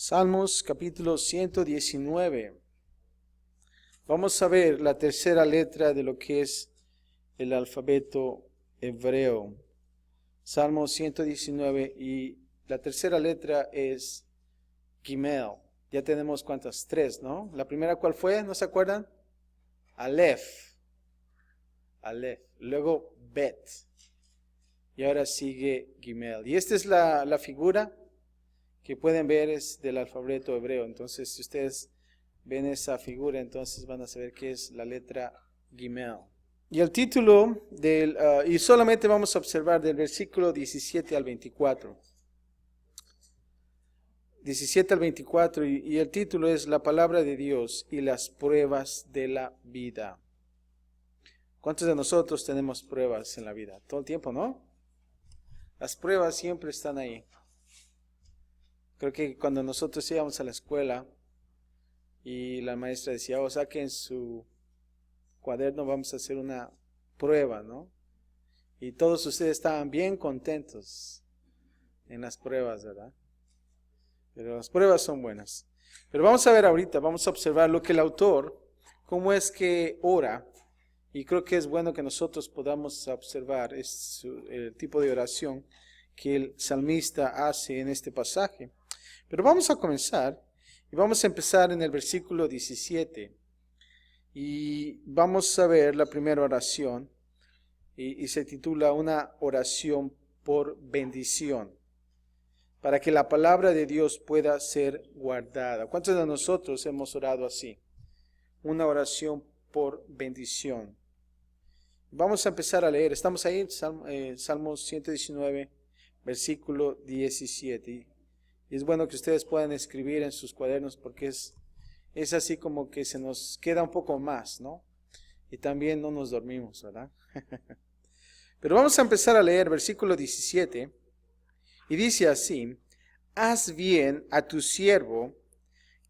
Salmos capítulo 119. Vamos a ver la tercera letra de lo que es el alfabeto hebreo. Salmos 119 y la tercera letra es Gimel. Ya tenemos cuántas, tres, ¿no? La primera, ¿cuál fue? ¿No se acuerdan? Aleph. Aleph. Luego Bet. Y ahora sigue Gimel. Y esta es la figura que pueden ver, es del alfabeto hebreo. Entonces, si ustedes ven esa figura, entonces van a saber que es la letra Gimel. Y el título y solamente vamos a observar del versículo 17 al 24. 17 al 24, y el título es La palabra de Dios y las pruebas de la vida. ¿Cuántos de nosotros tenemos pruebas en la vida? Todo el tiempo, ¿no? Las pruebas siempre están ahí. Creo que cuando nosotros íbamos a la escuela y la maestra decía, saquen su cuaderno, vamos a hacer una prueba, ¿no? Y todos ustedes estaban bien contentos en las pruebas, ¿verdad? Pero las pruebas son buenas. Pero vamos a ver ahorita, vamos a observar lo que el autor, cómo es que ora. Y creo que es bueno que nosotros podamos observar el tipo de oración que el salmista hace en este pasaje. Pero vamos a comenzar y vamos a empezar en el versículo 17. Y vamos a ver la primera oración y se titula Una oración por bendición, para que la palabra de Dios pueda ser guardada. ¿Cuántos de nosotros hemos orado así? Una oración por bendición. Vamos a empezar a leer. Estamos ahí en Salmos 119, versículo 17. Y es bueno que ustedes puedan escribir en sus cuadernos porque es así como que se nos queda un poco más, ¿no? Y también no nos dormimos, ¿verdad? Pero vamos a empezar a leer versículo 17. Y dice así: Haz bien a tu siervo,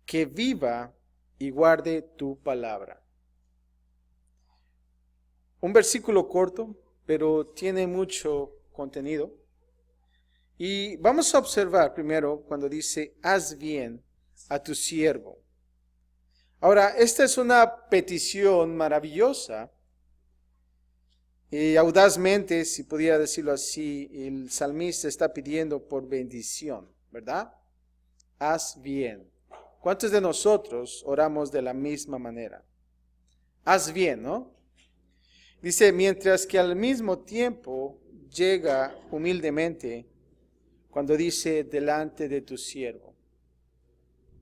que viva y guarde tu palabra. Un versículo corto, pero tiene mucho contenido. Y vamos a observar primero cuando dice, haz bien a tu siervo. Ahora, esta es una petición maravillosa. Y audazmente, si pudiera decirlo así, el salmista está pidiendo por bendición, ¿verdad? Haz bien. ¿Cuántos de nosotros oramos de la misma manera? Haz bien, ¿no? Dice, mientras que al mismo tiempo llega humildemente cuando dice, delante de tu siervo.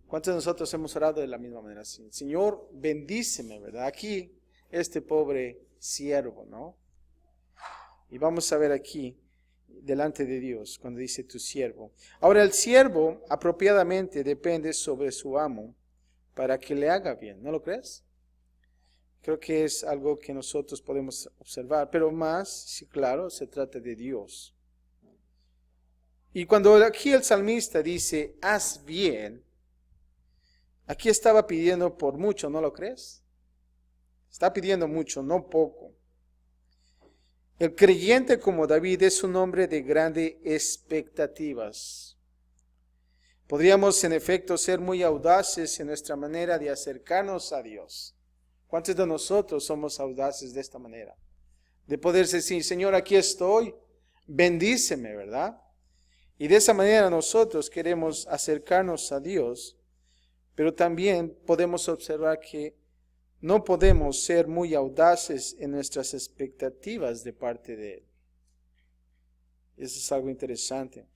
¿Cuántos de nosotros hemos orado de la misma manera? Señor, bendíceme, ¿verdad? Aquí, este pobre siervo, ¿no? Y vamos a ver aquí, delante de Dios, cuando dice tu siervo. Ahora, el siervo apropiadamente depende sobre su amo para que le haga bien, ¿no lo crees? Creo que es algo que nosotros podemos observar, pero más, sí, claro, se trata de Dios. Y cuando aquí el salmista dice, haz bien, aquí estaba pidiendo por mucho, ¿no lo crees? Está pidiendo mucho, no poco. El creyente como David es un hombre de grandes expectativas. Podríamos en efecto ser muy audaces en nuestra manera de acercarnos a Dios. ¿Cuántos de nosotros somos audaces de esta manera? De poder decir, Señor, aquí estoy, bendíceme, ¿verdad? Y de esa manera nosotros queremos acercarnos a Dios, pero también podemos observar que no podemos ser muy audaces en nuestras expectativas de parte de Él. Eso es algo interesante.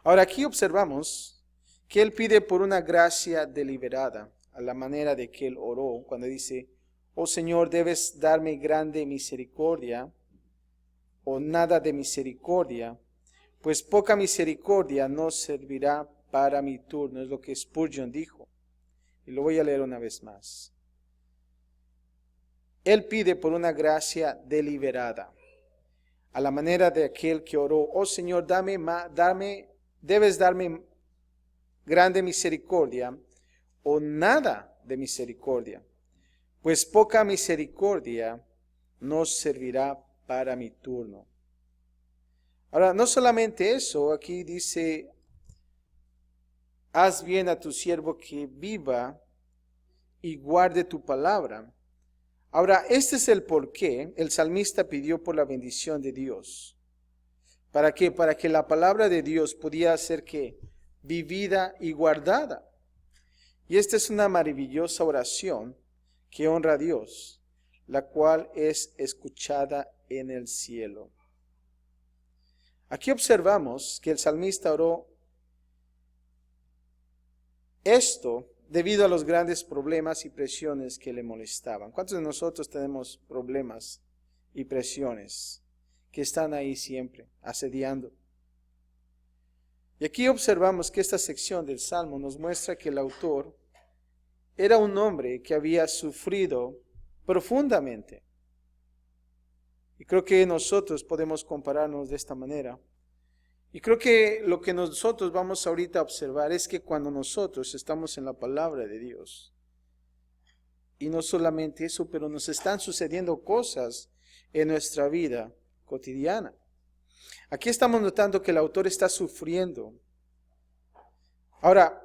Ahora aquí observamos que Él pide por una gracia deliberada, a la manera de que Él oró, cuando dice, oh Señor, debes darme grande misericordia, o nada de misericordia, pues poca misericordia no servirá para mi turno. Es lo que Spurgeon dijo. Y lo voy a leer una vez más. Él pide por una gracia deliberada, a la manera de aquel que oró, oh Señor, debes darme grande misericordia, o nada de misericordia, pues poca misericordia no servirá para mi turno. Ahora, no solamente eso, aquí dice, haz bien a tu siervo que viva y guarde tu palabra. Ahora, este es el por qué el salmista pidió por la bendición de Dios. ¿Para qué? Para que la palabra de Dios pudiera ser que vivida y guardada. Y esta es una maravillosa oración que honra a Dios, la cual es escuchada en el cielo. Aquí observamos que el salmista oró esto debido a los grandes problemas y presiones que le molestaban. ¿Cuántos de nosotros tenemos problemas y presiones que están ahí siempre, asediando? Y aquí observamos que esta sección del Salmo nos muestra que el autor era un hombre que había sufrido profundamente. Y creo que nosotros podemos compararnos de esta manera. Y creo que lo que nosotros vamos ahorita a observar es que cuando nosotros estamos en la palabra de Dios, y no solamente eso, pero nos están sucediendo cosas en nuestra vida cotidiana. Aquí estamos notando que el autor está sufriendo. Ahora,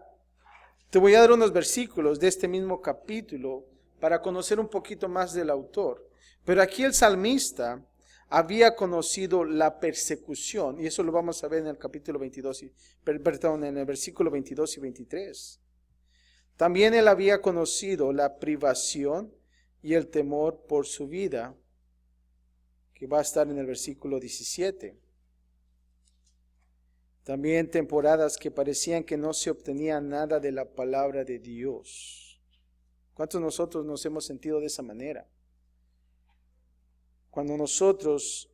te voy a dar unos versículos de este mismo capítulo para conocer un poquito más del autor. Pero aquí el salmista había conocido la persecución, y eso lo vamos a ver en el capítulo 22, en el versículo 22 y 23. También él había conocido la privación y el temor por su vida, que va a estar en el versículo 17. También temporadas que parecían que no se obtenía nada de la palabra de Dios. ¿Cuántos de nosotros nos hemos sentido de esa manera? Cuando nosotros,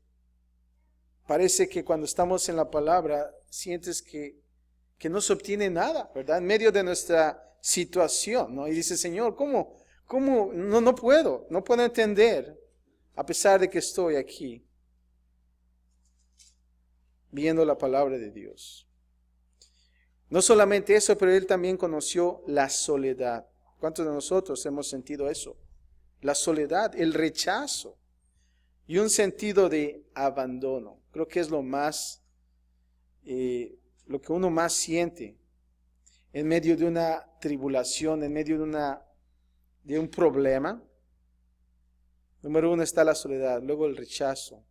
parece que cuando estamos en la palabra, sientes que no se obtiene nada, ¿verdad? En medio de nuestra situación, ¿no? Y dice, Señor, ¿cómo? No puedo entender, a pesar de que estoy aquí, viendo la palabra de Dios. No solamente eso, pero él también conoció la soledad. ¿Cuántos de nosotros hemos sentido eso? La soledad, el rechazo y un sentido de abandono. Creo que es lo que uno más siente en medio de una tribulación, en medio de un problema. Número uno está la soledad, luego el rechazo.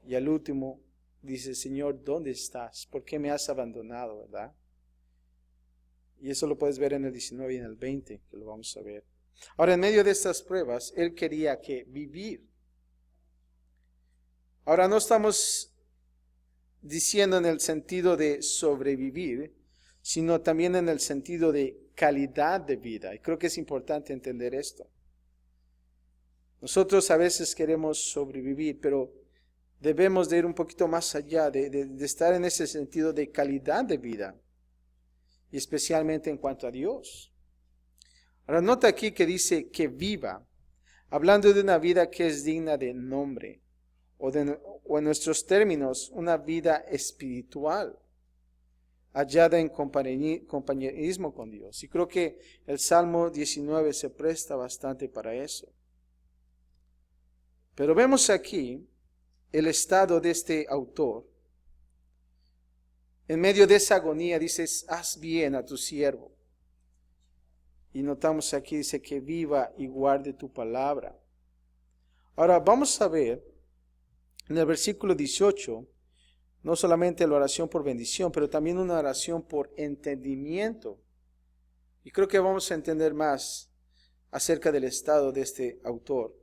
Y al último dice, Señor, ¿dónde estás? ¿Por qué me has abandonado, verdad? Y eso lo puedes ver en el 19 y en el 20, que lo vamos a ver. Ahora, en medio de estas pruebas, él quería que vivir. Ahora, no estamos diciendo en el sentido de sobrevivir, sino también en el sentido de calidad de vida. Y creo que es importante entender esto. Nosotros a veces queremos sobrevivir, pero debemos de ir un poquito más allá, de estar en ese sentido de calidad de vida, y especialmente en cuanto a Dios. Ahora nota aquí que dice que viva, hablando de una vida que es digna de nombre, o en nuestros términos, una vida espiritual, hallada en compañerismo con Dios. Y creo que el Salmo 19 se presta bastante para eso. Pero vemos aquí el estado de este autor. En medio de esa agonía dices, haz bien a tu siervo. Y notamos aquí, dice que viva y guarde tu palabra. Ahora vamos a ver en el versículo 18, no solamente la oración por bendición, pero también una oración por entendimiento. Y creo que vamos a entender más acerca del estado de este autor.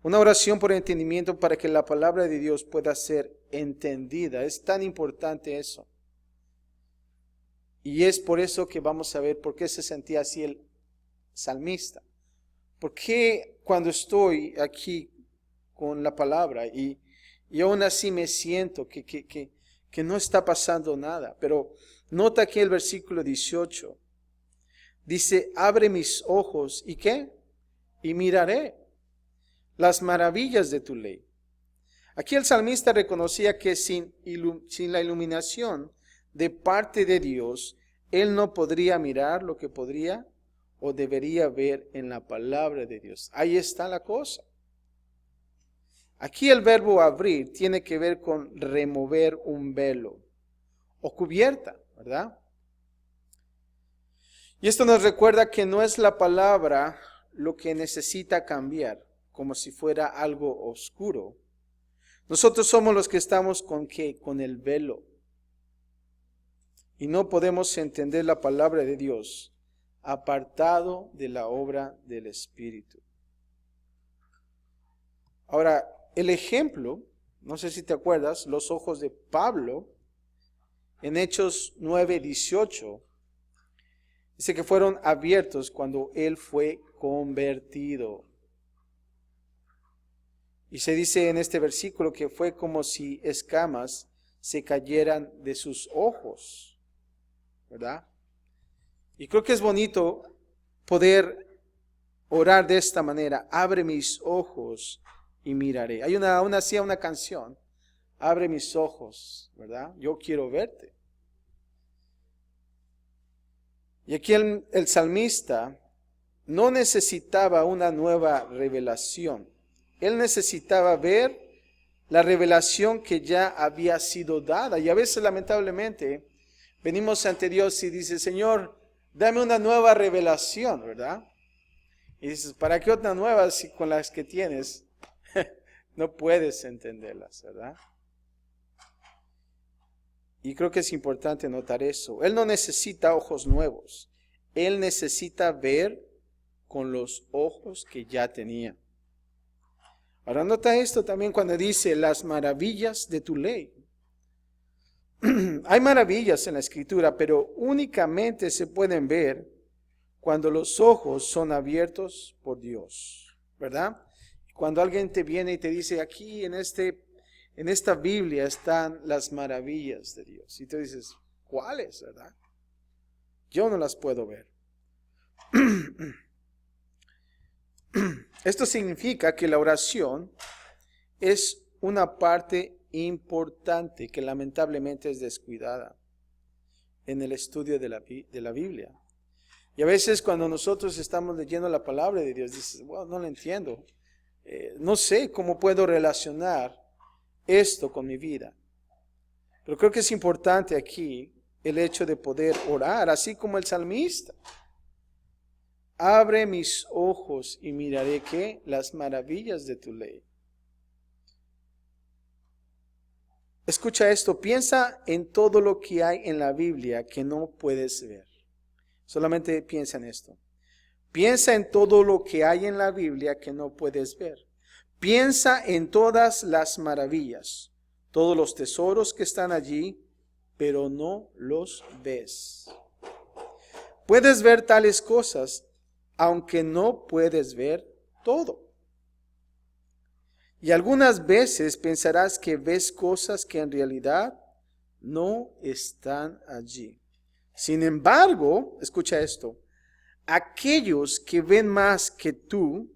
Una oración por entendimiento para que la palabra de Dios pueda ser entendida. Es tan importante eso. Y es por eso que vamos a ver por qué se sentía así el salmista. Porque cuando estoy aquí con la palabra y aún así me siento que no está pasando nada. Pero nota aquí el versículo 18. Dice, abre mis ojos y ¿qué? Y miraré las maravillas de tu ley. Aquí el salmista reconocía que sin la iluminación de parte de Dios, él no podría mirar lo que podría o debería ver en la palabra de Dios. Ahí está la cosa. Aquí el verbo abrir tiene que ver con remover un velo o cubierta, ¿verdad? Y esto nos recuerda que no es la palabra lo que necesita cambiar, como si fuera algo oscuro. Nosotros somos los que estamos con ¿qué? Con el velo. Y no podemos entender la palabra de Dios apartado de la obra del Espíritu. Ahora, el ejemplo, no sé si te acuerdas, los ojos de Pablo, en Hechos 9:18, dice que fueron abiertos cuando él fue convertido. Y se dice en este versículo que fue como si escamas se cayeran de sus ojos, ¿verdad? Y creo que es bonito poder orar de esta manera. Abre mis ojos y miraré. Hay una canción. Abre mis ojos, ¿verdad? Yo quiero verte. Y aquí el salmista no necesitaba una nueva revelación. Él necesitaba ver la revelación que ya había sido dada. Y a veces, lamentablemente, venimos ante Dios y dice, Señor, dame una nueva revelación, ¿verdad? Y dices, ¿para qué otra nueva si con las que tienes no puedes entenderlas, ¿verdad? Y creo que es importante notar eso. Él no necesita ojos nuevos. Él necesita ver con los ojos que ya tenía. Ahora nota esto también cuando dice las maravillas de tu ley. Hay maravillas en la Escritura, pero únicamente se pueden ver cuando los ojos son abiertos por Dios, ¿verdad? Cuando alguien te viene y te dice, aquí en esta Biblia están las maravillas de Dios. Y tú dices, ¿cuáles, verdad? Yo no las puedo ver. Esto significa que la oración es una parte importante que lamentablemente es descuidada en el estudio de la Biblia. Y a veces cuando nosotros estamos leyendo la palabra de Dios, dices, bueno, no lo entiendo. No sé cómo puedo relacionar esto con mi vida. Pero creo que es importante aquí el hecho de poder orar, así como el salmista. Abre mis ojos y miraré ¿qué? Las maravillas de tu ley. Escucha esto, piensa en todo lo que hay en la Biblia que no puedes ver. Solamente piensa en esto. Piensa en todo lo que hay en la Biblia que no puedes ver. Piensa en todas las maravillas, todos los tesoros que están allí, pero no los ves. Puedes ver tales cosas, aunque no puedes ver todo. Y algunas veces pensarás que ves cosas que en realidad no están allí. Sin embargo, escucha esto, aquellos que ven más que tú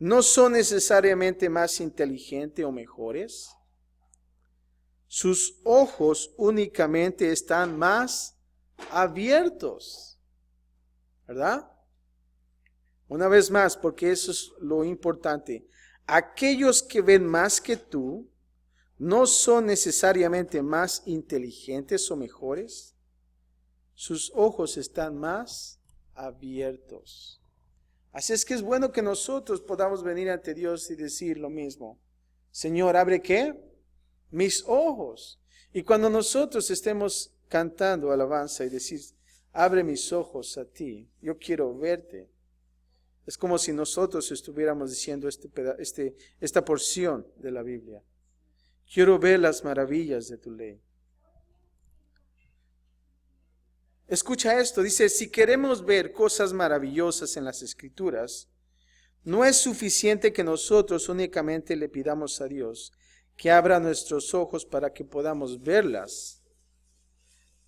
no son necesariamente más inteligentes o mejores. Sus ojos únicamente están más abiertos, ¿verdad? Una vez más, porque eso es lo importante. Aquellos que ven más que tú no son necesariamente más inteligentes o mejores. Sus ojos están más abiertos. Así es que es bueno que nosotros podamos venir ante Dios y decir lo mismo. Señor, ¿abre qué? Mis ojos. Y cuando nosotros estemos cantando alabanza y decir, abre mis ojos a ti, yo quiero verte. Es como si nosotros estuviéramos diciendo esta porción de la Biblia. Quiero ver las maravillas de tu ley. Escucha esto, dice, si queremos ver cosas maravillosas en las Escrituras, no es suficiente que nosotros únicamente le pidamos a Dios que abra nuestros ojos para que podamos verlas.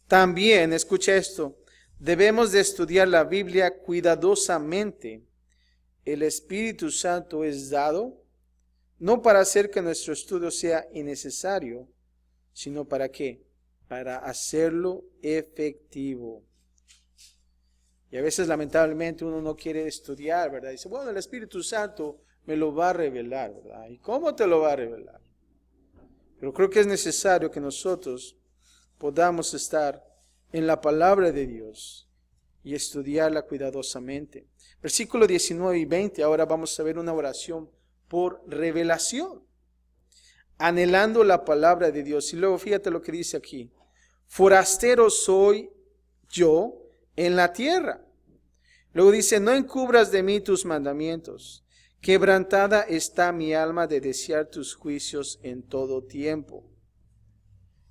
También, escucha esto, debemos de estudiar la Biblia cuidadosamente. El Espíritu Santo es dado no para hacer que nuestro estudio sea innecesario, sino para ¿qué? Para hacerlo efectivo. Y a veces lamentablemente uno no quiere estudiar, ¿verdad? Dice, bueno, el Espíritu Santo me lo va a revelar, ¿verdad? ¿Y cómo te lo va a revelar? Pero creo que es necesario que nosotros podamos estar en la palabra de Dios y estudiarla cuidadosamente. Versículo 19 y 20, ahora vamos a ver una oración por revelación, anhelando la palabra de Dios. Y luego fíjate lo que dice aquí: forastero soy yo en la tierra. Luego dice: no encubras de mí tus mandamientos. Quebrantada está mi alma de desear tus juicios en todo tiempo.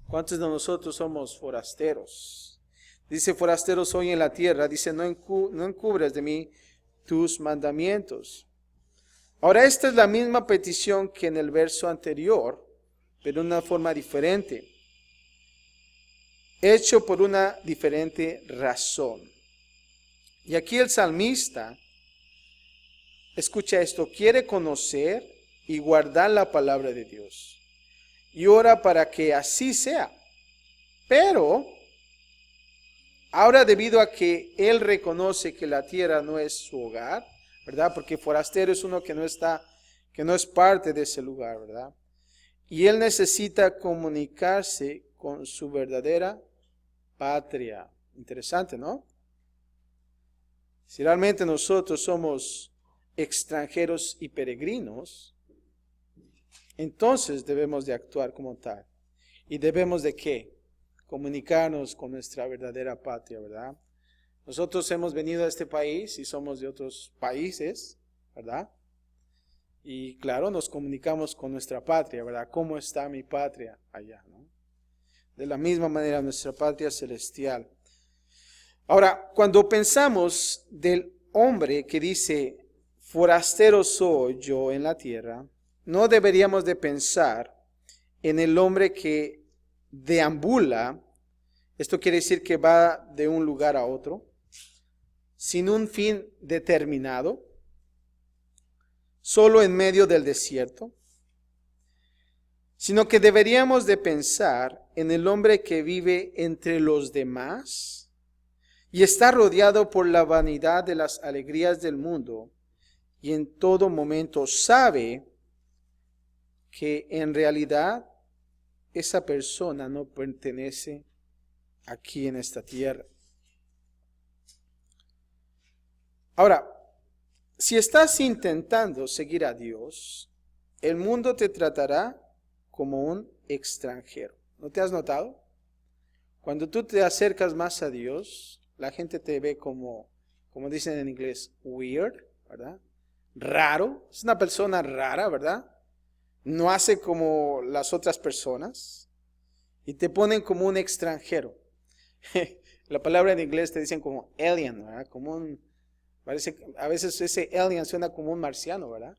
¿Cuántos de nosotros somos forasteros? Dice: forastero soy en la tierra. Dice: no encubras de mí tus mandamientos. Ahora, esta es la misma petición que en el verso anterior, pero de una forma diferente. Hecho por una diferente razón. Y aquí el salmista, escucha esto, quiere conocer y guardar la palabra de Dios. Y ora para que así sea. Pero, ahora debido a que él reconoce que la tierra no es su hogar, ¿verdad? Porque forastero es uno que no es parte de ese lugar, ¿verdad? Y él necesita comunicarse con su verdadera patria. Interesante, ¿no? Si realmente nosotros somos extranjeros y peregrinos, entonces debemos de actuar como tal. ¿Y debemos de qué? Comunicarnos con nuestra verdadera patria, ¿verdad? Nosotros hemos venido a este país y somos de otros países, ¿verdad? Y claro, nos comunicamos con nuestra patria, ¿verdad? ¿Cómo está mi patria allá, no? De la misma manera, nuestra patria celestial. Ahora, cuando pensamos del hombre que dice, forastero soy yo en la tierra, no deberíamos de pensar en el hombre que deambula, esto quiere decir que va de un lugar a otro, sin un fin determinado, solo en medio del desierto, sino que deberíamos de pensar en el hombre que vive entre los demás y está rodeado por la vanidad de las alegrías del mundo y en todo momento sabe que en realidad esa persona no pertenece aquí en esta tierra. Ahora, si estás intentando seguir a Dios, el mundo te tratará como un extranjero. ¿No te has notado? Cuando tú te acercas más a Dios, la gente te ve como dicen en inglés, weird, ¿verdad? Raro. Es una persona rara, ¿verdad? No hace como las otras personas y te ponen como un extranjero. La palabra en inglés te dicen como alien, ¿verdad? Parece que a veces ese alien suena como un marciano, ¿verdad?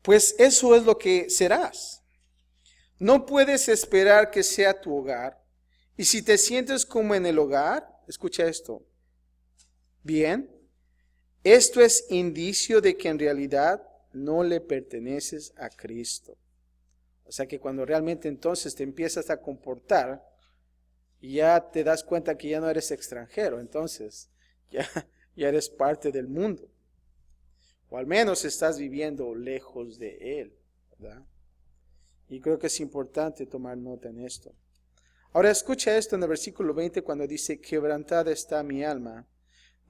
Pues eso es lo que serás. No puedes esperar que sea tu hogar. Y si te sientes como en el hogar, escucha esto. Bien, esto es indicio de que en realidad no le perteneces a Cristo. O sea que cuando realmente entonces te empiezas a comportar, ya te das cuenta que ya no eres extranjero, entonces ya eres parte del mundo. O al menos estás viviendo lejos de Él, ¿verdad? Y creo que es importante tomar nota en esto. Ahora escucha esto en el versículo 20 cuando dice, quebrantada está mi alma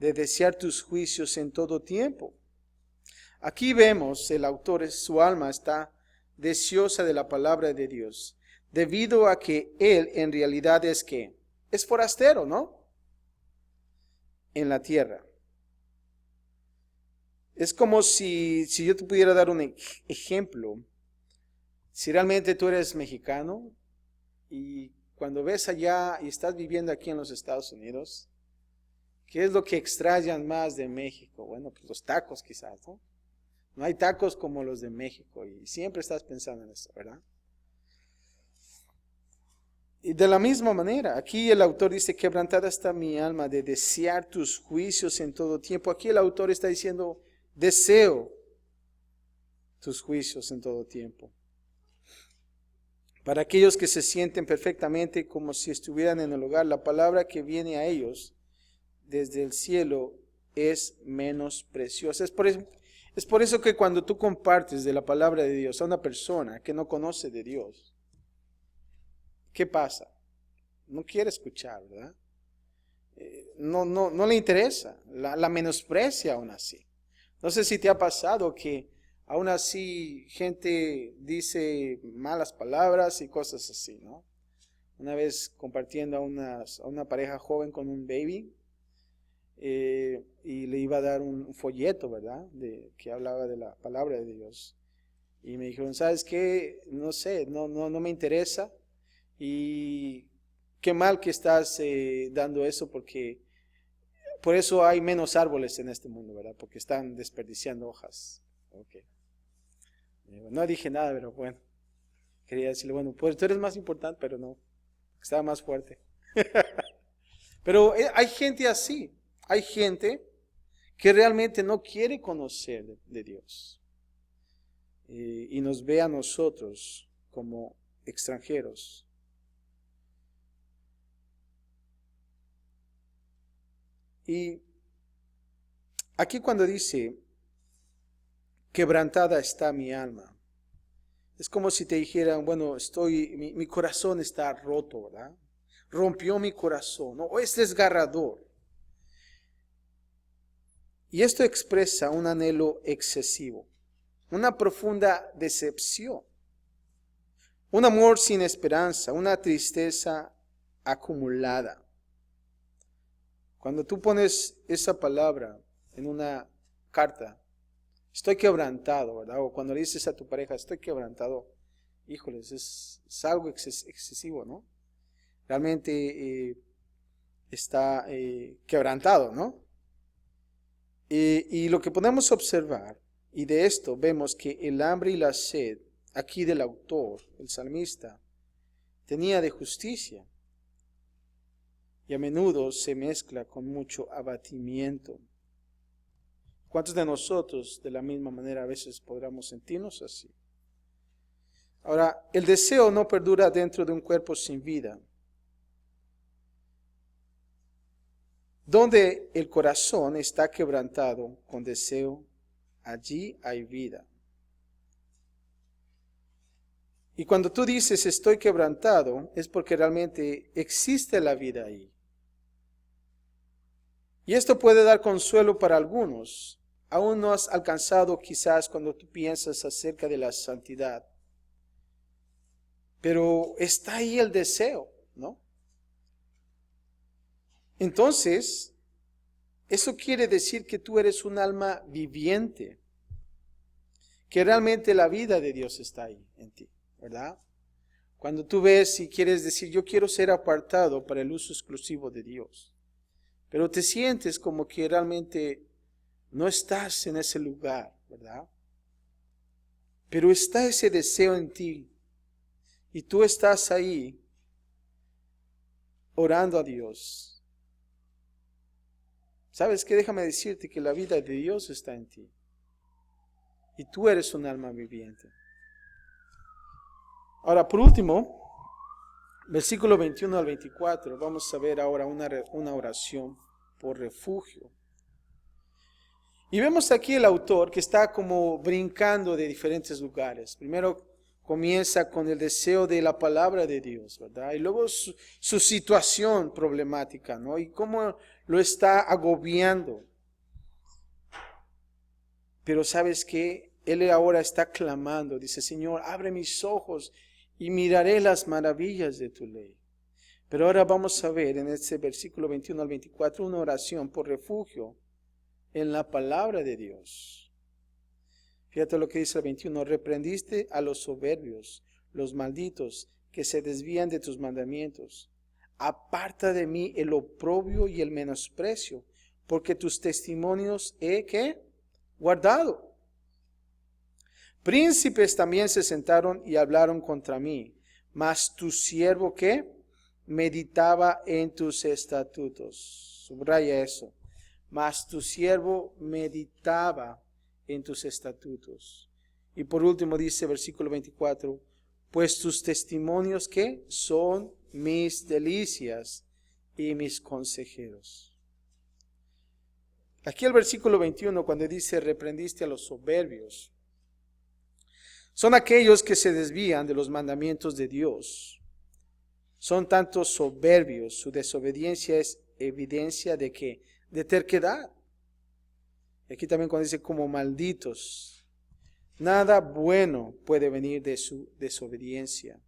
de desear tus juicios en todo tiempo. Aquí vemos, el autor, su alma está deseosa de la palabra de Dios, debido a que él en realidad es que es forastero, ¿no? En la tierra. Es como si yo te pudiera dar un ejemplo. Si realmente tú eres mexicano y cuando ves allá y estás viviendo aquí en los Estados Unidos, ¿qué es lo que extrañan más de México? Bueno, pues los tacos quizás, ¿no? No hay tacos como los de México y siempre estás pensando en eso, ¿verdad? Y de la misma manera, aquí el autor dice, quebrantada está mi alma de desear tus juicios en todo tiempo. Aquí el autor está diciendo, deseo tus juicios en todo tiempo. Para aquellos que se sienten perfectamente como si estuvieran en el hogar, la palabra que viene a ellos desde el cielo es menos preciosa. Es por eso que cuando tú compartes de la palabra de Dios a una persona que no conoce de Dios, ¿qué pasa? No quiere escuchar, ¿verdad? no le interesa, la menosprecia aún así. No sé si te ha pasado que aún así gente dice malas palabras y cosas así, ¿no? Una vez compartiendo a una pareja joven con un baby, y le iba a dar un folleto, ¿verdad? Que hablaba de la palabra de Dios. Y me dijeron, ¿sabes qué? No sé, no me interesa. Y qué mal que estás dando eso, porque por eso hay menos árboles en este mundo, ¿verdad? Porque están desperdiciando hojas. Okay. No dije nada, pero bueno. Quería decirle, bueno, pues tú eres más importante, pero no. Estaba más fuerte. Pero hay gente así. Hay gente que realmente no quiere conocer de Dios. Y nos ve a nosotros como extranjeros. Y aquí cuando dice, quebrantada está mi alma, es como si te dijeran, bueno, mi corazón está roto, ¿verdad? Rompió mi corazón, ¿no? O es desgarrador. Y esto expresa un anhelo excesivo, una profunda decepción, un amor sin esperanza, una tristeza acumulada. Cuando tú pones esa palabra en una carta, estoy quebrantado, ¿verdad? O cuando le dices a tu pareja, estoy quebrantado, híjoles, es algo excesivo, ¿no? Realmente está quebrantado, ¿no? Y lo que podemos observar, y de esto vemos que el hambre y la sed, aquí del autor, el salmista, tenía de justicia. Y a menudo se mezcla con mucho abatimiento. ¿Cuántos de nosotros de la misma manera a veces podríamos sentirnos así? Ahora, el deseo no perdura dentro de un cuerpo sin vida. Donde el corazón está quebrantado con deseo, allí hay vida. Y cuando tú dices estoy quebrantado, es porque realmente existe la vida ahí. Y esto puede dar consuelo para algunos. Aún no has alcanzado quizás cuando tú piensas acerca de la santidad. Pero está ahí el deseo, ¿no? Entonces, eso quiere decir que tú eres un alma viviente. Que realmente la vida de Dios está ahí en ti, ¿verdad? Cuando tú ves y quieres decir, yo quiero ser apartado para el uso exclusivo de Dios. Pero te sientes como que realmente no estás en ese lugar, ¿verdad? Pero está ese deseo en ti. Y tú estás ahí orando a Dios. ¿Sabes qué? Déjame decirte que la vida de Dios está en ti. Y tú eres un alma viviente. Ahora, por último, versículo 21 al 24, vamos a ver ahora una oración por refugio. Y vemos aquí el autor que está como brincando de diferentes lugares. Primero comienza con el deseo de la palabra de Dios, ¿verdad? Y luego su situación problemática, ¿no? Y cómo lo está agobiando. Pero ¿sabes qué? Él ahora está clamando, dice, Señor, abre mis ojos y miraré las maravillas de tu ley. Pero ahora vamos a ver en este versículo 21 al 24 una oración por refugio en la palabra de Dios. Fíjate lo que dice el 21, reprendiste a los soberbios, los malditos, que se desvían de tus mandamientos. Aparta de mí el oprobio y el menosprecio, porque tus testimonios he, ¿qué? Guardado. Príncipes también se sentaron y hablaron contra mí, mas tu siervo, ¿qué? Meditaba en tus estatutos. Subraya eso. Mas tu siervo meditaba en tus estatutos. Y por último dice versículo 24, pues tus testimonios, ¿qué? Son mis delicias y mis consejeros. Aquí el versículo 21 cuando dice reprendiste a los soberbios, son aquellos que se desvían de los mandamientos de Dios. Son tanto soberbios, su desobediencia es evidencia de que de terquedad. Aquí también cuando dice como malditos, nada bueno puede venir de su desobediencia.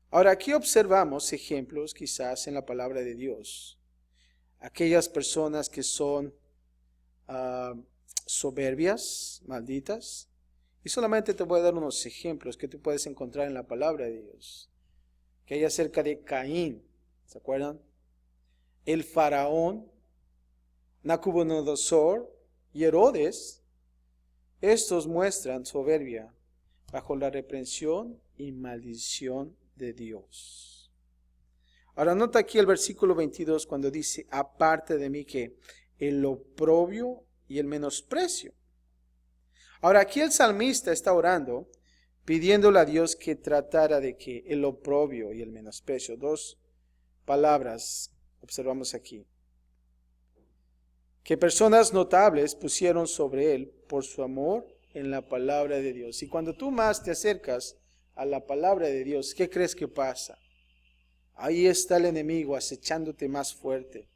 Ahora aquí observamos ejemplos quizás en la palabra de Dios. Aquellas personas que son soberbias, malditas. Y solamente te voy a dar unos ejemplos que tú puedes encontrar en la palabra de Dios. Que hay acerca de Caín, ¿se acuerdan? El faraón, Nabucodonosor y Herodes, estos muestran soberbia bajo la reprensión y maldición de Dios. Ahora nota aquí el versículo 22 cuando dice, aparte de mí que el oprobio y el menosprecio. Ahora aquí el salmista está orando, pidiéndole a Dios que tratara de que el oprobio y el menosprecio, dos palabras observamos aquí, que personas notables pusieron sobre él por su amor en la palabra de Dios. Y cuando tú más te acercas a la palabra de Dios, ¿qué crees que pasa? Ahí está el enemigo acechándote más fuerte.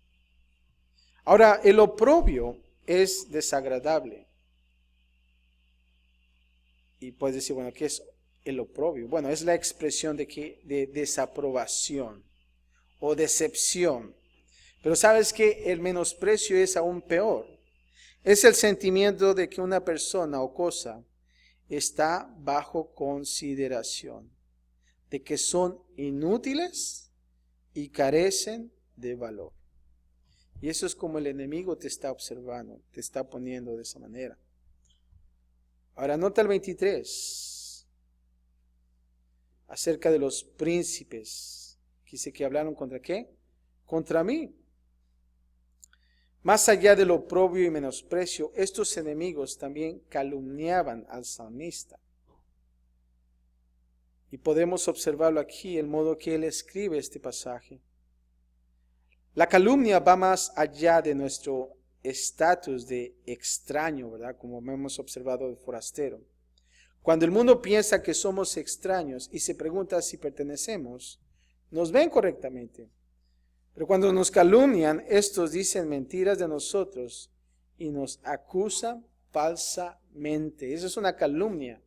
Ahora, el oprobio es desagradable. Y puedes decir, bueno, ¿qué es el oprobio? Bueno, es la expresión de desaprobación o decepción. Pero sabes que el menosprecio es aún peor. Es el sentimiento de que una persona o cosa está bajo consideración, de que son inútiles y carecen de valor. Y eso es como el enemigo te está observando, te está poniendo de esa manera. Ahora nota el 23, acerca de los príncipes, dice que hablaron contra ¿qué? Contra mí. Más allá del oprobio y menosprecio, estos enemigos también calumniaban al salmista. Y podemos observarlo aquí, el modo que él escribe este pasaje. La calumnia va más allá de nuestro estatus de extraño, ¿verdad? Como hemos observado de forastero. Cuando el mundo piensa que somos extraños y se pregunta si pertenecemos, nos ven correctamente. Pero cuando nos calumnian, estos dicen mentiras de nosotros y nos acusan falsamente. Eso es una calumnia.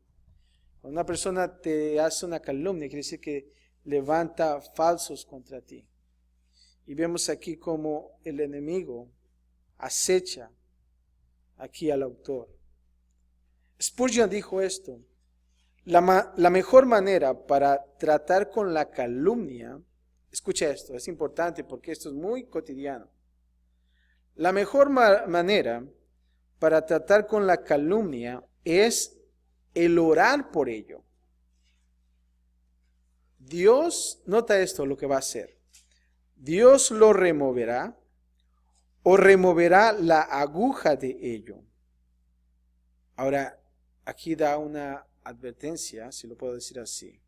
Cuando una persona te hace una calumnia, quiere decir que levanta falsos contra ti. Y vemos aquí como el enemigo acecha aquí al autor. Spurgeon dijo esto: la mejor manera para tratar con la calumnia, escucha esto, es importante porque esto es muy cotidiano. La mejor manera para tratar con la calumnia es el orar por ello. Dios, nota esto, lo que va a hacer. Dios lo removerá o removerá la aguja de ello. Ahora, aquí da una advertencia, si lo puedo decir así.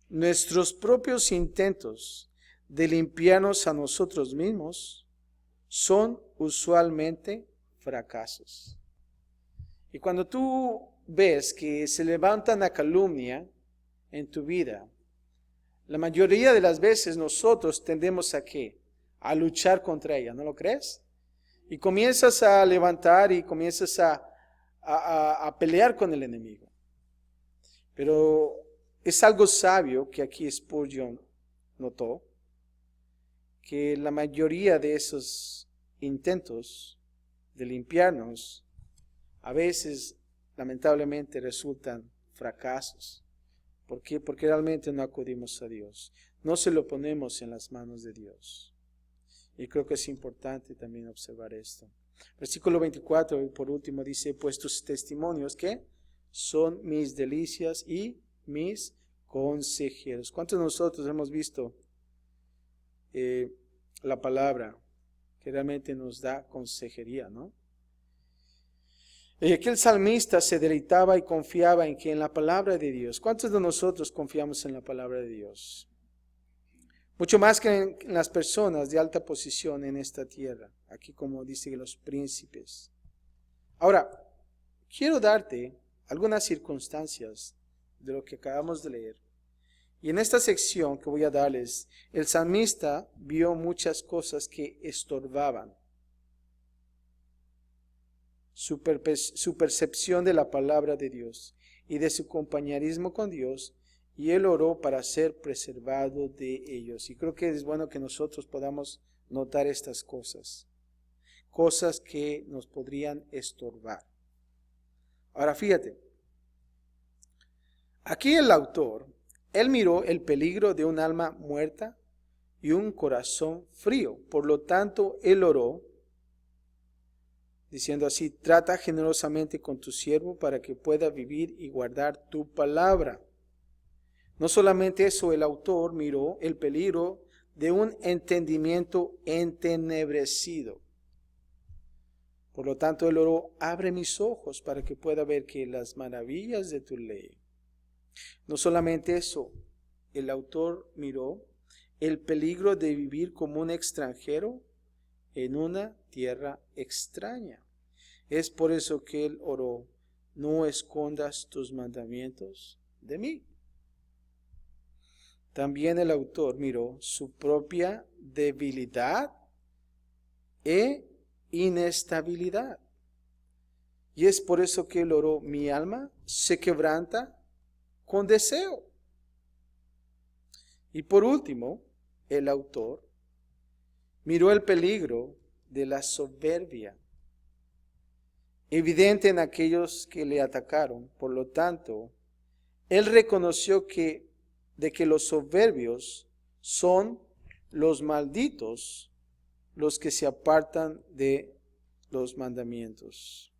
Nuestros propios intentos de limpiarnos a nosotros mismos son usualmente fracasos. Y cuando tú ves que se levanta una calumnia en tu vida, la mayoría de las veces nosotros tendemos a ¿qué? A luchar contra ella, ¿no lo crees? Y comienzas a levantar y comienzas a pelear con el enemigo. Pero es algo sabio que aquí Spurgeon notó, que la mayoría de esos intentos de limpiarnos a veces lamentablemente resultan fracasos. ¿Por qué? Porque realmente no acudimos a Dios. No se lo ponemos en las manos de Dios. Y creo que es importante también observar esto. Versículo 24, por último, dice, pues tus testimonios, ¿qué? Son mis delicias y mis consejeros. ¿Cuántos de nosotros hemos visto la palabra que realmente nos da consejería, ¿no? Y aquel salmista se deleitaba y confiaba en que en la palabra de Dios. ¿Cuántos de nosotros confiamos en la palabra de Dios? Mucho más que en las personas de alta posición en esta tierra. Aquí como dicen los príncipes. Ahora, quiero darte algunas circunstancias de lo que acabamos de leer. Y en esta sección que voy a darles, el salmista vio muchas cosas que estorbaban su percepción de la palabra de Dios y de su compañerismo con Dios, y él oró para ser preservado de ellos. Y creo que es bueno que nosotros podamos notar estas cosas que nos podrían estorbar. Ahora fíjate, aquí el autor, él miró el peligro de un alma muerta y un corazón frío. Por lo tanto, él oró, diciendo así: trata generosamente con tu siervo para que pueda vivir y guardar tu palabra. No solamente eso, el autor miró el peligro de un entendimiento entenebrecido. Por lo tanto, él oró: abre mis ojos para que pueda ver que las maravillas de tu ley. No solamente eso, el autor miró el peligro de vivir como un extranjero en una tierra extraña. Es por eso que él oró: no escondas tus mandamientos de mí. También el autor miró su propia debilidad e inestabilidad. Y es por eso que él oró: mi alma se quebranta con deseo. Y por último, el autor miró el peligro de la soberbia, evidente en aquellos que le atacaron. Por lo tanto, él reconoció de que los soberbios son los malditos, los que se apartan de los mandamientos.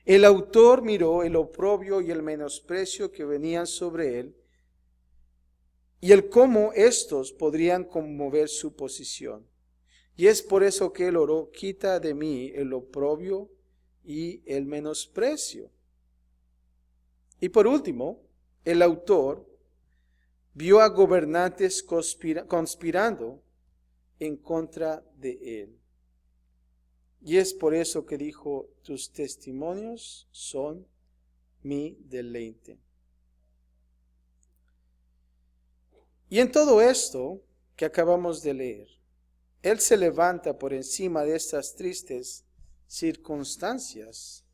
El autor miró el oprobio y el menosprecio que venían sobre él y el cómo estos podrían conmover su posición. Y es por eso que él oró: quita de mí el oprobio y el menosprecio. Y por último, el autor vio a gobernantes conspirando en contra de él. Y es por eso que dijo: tus testimonios son mi deleite. Y en todo esto que acabamos de leer, él se levanta por encima de estas tristes circunstancias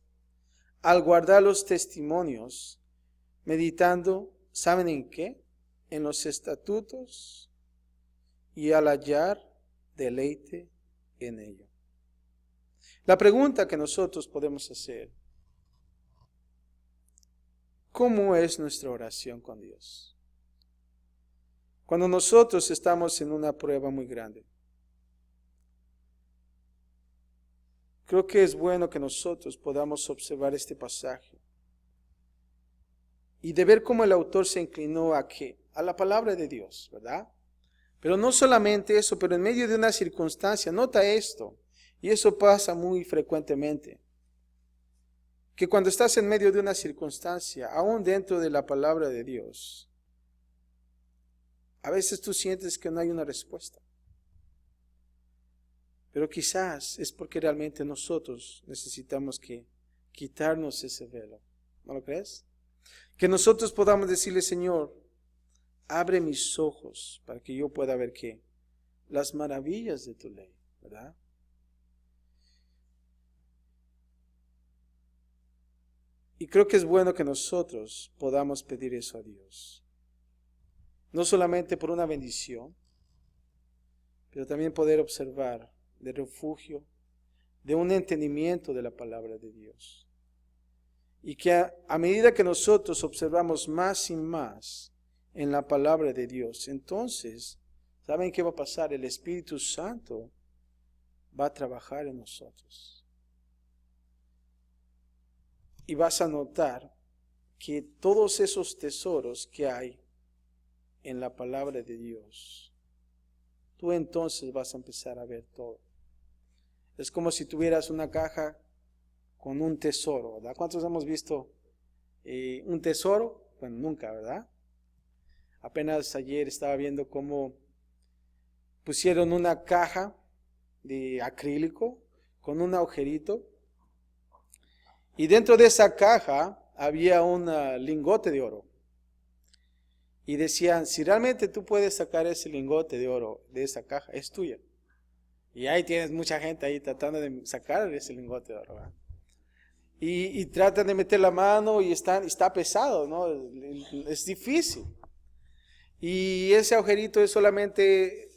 al guardar los testimonios, meditando, ¿saben en qué? En los estatutos, y al hallar deleite en ello. La pregunta que nosotros podemos hacer: ¿cómo es nuestra oración con Dios? Cuando nosotros estamos en una prueba muy grande, creo que es bueno que nosotros podamos observar este pasaje y de ver cómo el autor se inclinó a qué, a la palabra de Dios, ¿verdad? Pero no solamente eso, pero en medio de una circunstancia, nota esto, y eso pasa muy frecuentemente, que cuando estás en medio de una circunstancia, aún dentro de la palabra de Dios, a veces tú sientes que no hay una respuesta. Pero quizás es porque realmente nosotros necesitamos que quitarnos ese velo. ¿No lo crees? Que nosotros podamos decirle: Señor, abre mis ojos para que yo pueda ver qué, las maravillas de tu ley, ¿verdad? Y creo que es bueno que nosotros podamos pedir eso a Dios. No solamente por una bendición, pero también poder observar de refugio, de un entendimiento de la palabra de Dios. Y que a medida que nosotros observamos más y más en la palabra de Dios, entonces, ¿saben qué va a pasar? El Espíritu Santo va a trabajar en nosotros. Y vas a notar que todos esos tesoros que hay en la palabra de Dios, tú entonces vas a empezar a ver todo. Es como si tuvieras una caja con un tesoro, ¿verdad? ¿Cuántos hemos visto un tesoro? Bueno, nunca, ¿verdad? Apenas ayer estaba viendo cómo pusieron una caja de acrílico con un agujerito y dentro de esa caja había un lingote de oro. Y decían, si realmente tú puedes sacar ese lingote de oro de esa caja, es tuya. Y ahí tienes mucha gente ahí tratando de sacar ese lingote de oro, ¿verdad? Y tratan de meter la mano y está pesado, ¿no? Es difícil. Y ese agujerito es solamente,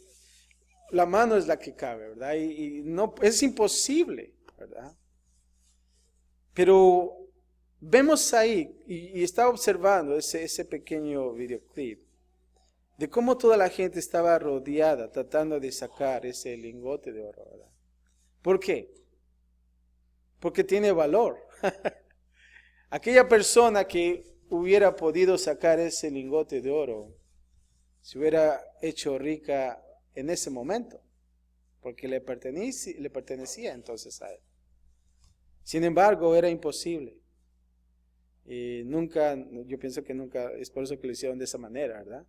la mano es la que cabe, ¿verdad? Y no, es imposible, ¿verdad? Pero vemos ahí, y estaba observando ese pequeño videoclip, de cómo toda la gente estaba rodeada tratando de sacar ese lingote de oro, ¿verdad? ¿Por qué? Porque tiene valor. Aquella persona que hubiera podido sacar ese lingote de oro, se hubiera hecho rica en ese momento, porque le pertenecía entonces a él. Sin embargo, era imposible. Y nunca, yo pienso que nunca, es por eso que lo hicieron de esa manera, ¿verdad?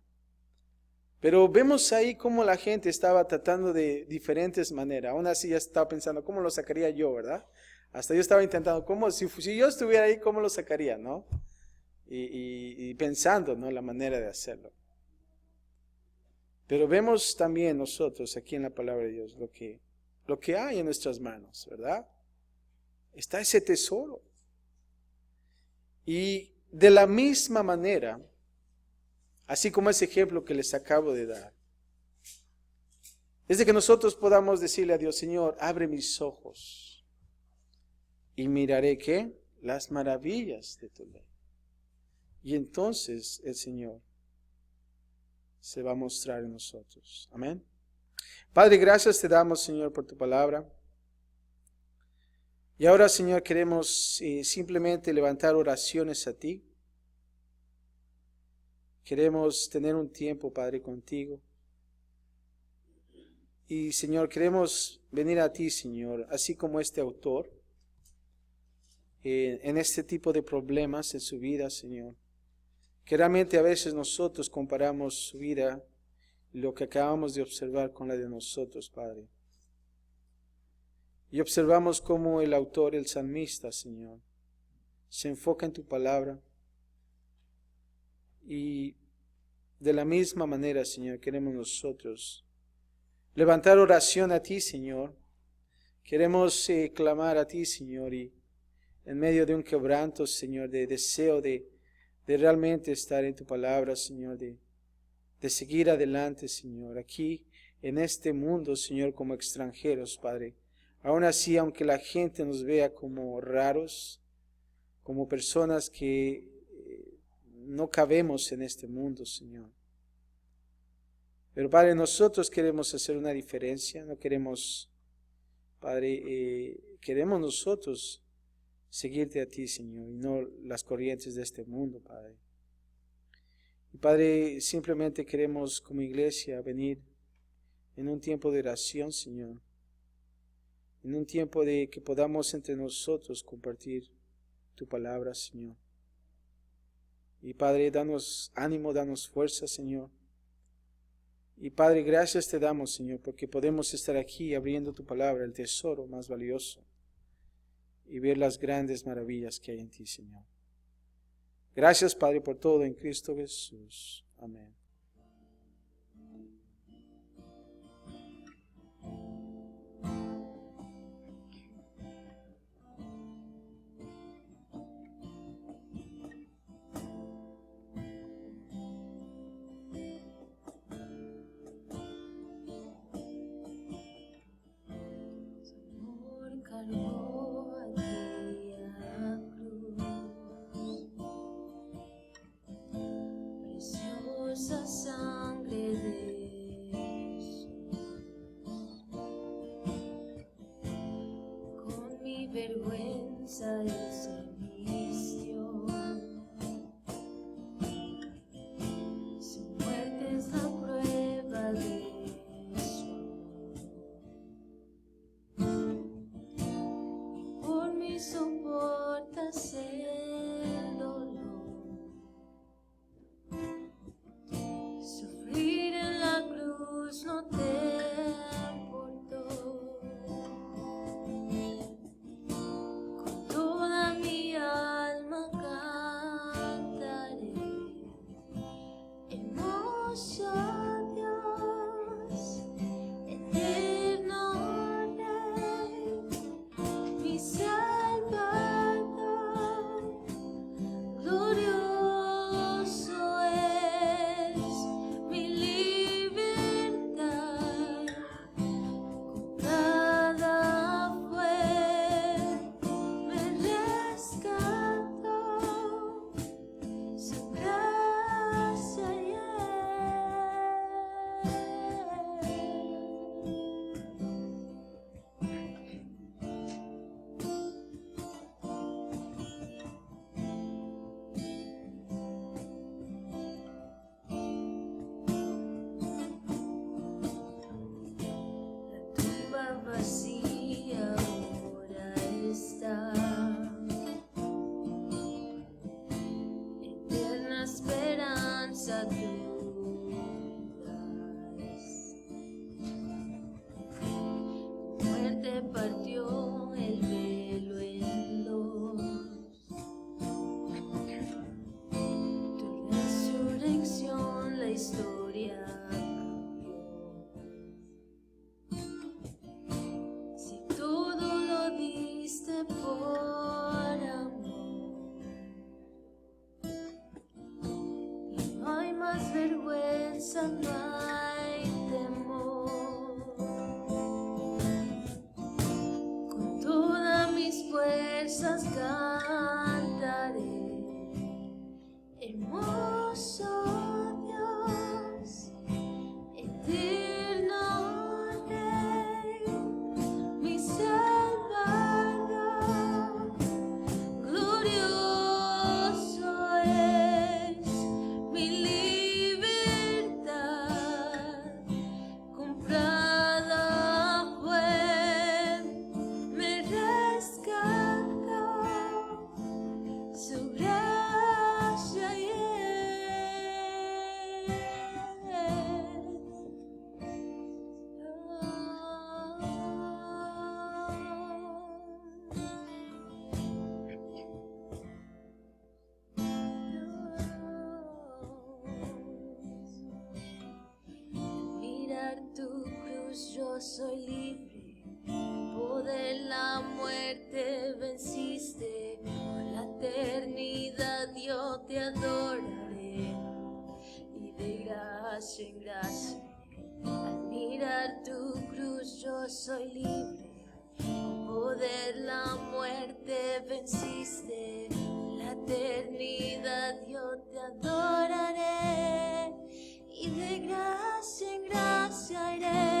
Pero vemos ahí cómo la gente estaba tratando de diferentes maneras. Aún así ya estaba pensando, ¿cómo lo sacaría yo, verdad? Hasta yo estaba intentando, si yo estuviera ahí, ¿cómo lo sacaría, no? Y pensando, ¿no? La manera de hacerlo. Pero vemos también nosotros aquí en la palabra de Dios lo que hay en nuestras manos, ¿verdad? Está ese tesoro. Y de la misma manera, así como ese ejemplo que les acabo de dar, es de que nosotros podamos decirle a Dios, Señor, abre mis ojos y miraré, ¿qué? Las maravillas de tu ley. Y entonces el Señor se va a mostrar en nosotros. Amén. Padre, gracias te damos, Señor, por tu palabra. Y ahora, Señor, queremos simplemente levantar oraciones a ti. Queremos tener un tiempo, Padre, contigo. Y, Señor, queremos venir a ti, Señor, así como este autor, en este tipo de problemas en su vida, Señor. Que realmente a veces nosotros comparamos su vida, lo que acabamos de observar, con la de nosotros, Padre. Y observamos cómo el autor, el salmista, Señor, se enfoca en tu palabra. Y de la misma manera, Señor, queremos nosotros levantar oración a ti, Señor. Queremos clamar a ti, Señor, y en medio de un quebranto, Señor, de deseo de realmente estar en tu palabra, Señor, de seguir adelante, Señor, aquí en este mundo, Señor, como extranjeros, Padre. Aún así, aunque la gente nos vea como raros, como personas que no cabemos en este mundo, Señor. Pero, Padre, nosotros queremos hacer una diferencia, no queremos, Padre, queremos nosotros seguirte a ti, Señor, y no las corrientes de este mundo, Padre. Y, Padre, simplemente queremos como iglesia venir en un tiempo de oración, Señor. En un tiempo de que podamos entre nosotros compartir tu palabra, Señor. Y Padre, danos ánimo, danos fuerza, Señor. Y Padre, gracias te damos, Señor, porque podemos estar aquí abriendo tu palabra, el tesoro más valioso, y ver las grandes maravillas que hay en ti, Señor. Gracias, Padre, por todo en Cristo Jesús. Amén. Preciosa sangre de Jesús, con mi vergüenza Él se vistió, su muerte es la prueba de su amor, y por mí soportas el dolor. Sufrir en la cruz no te importó. Con toda mi cruz yo soy libre, poder la muerte venciste, por la eternidad yo te adoraré, y de gracia en gracia, al mirar tu cruz yo soy libre, con poder la muerte venciste, la eternidad yo te adoraré, y de gracia en gracia iré.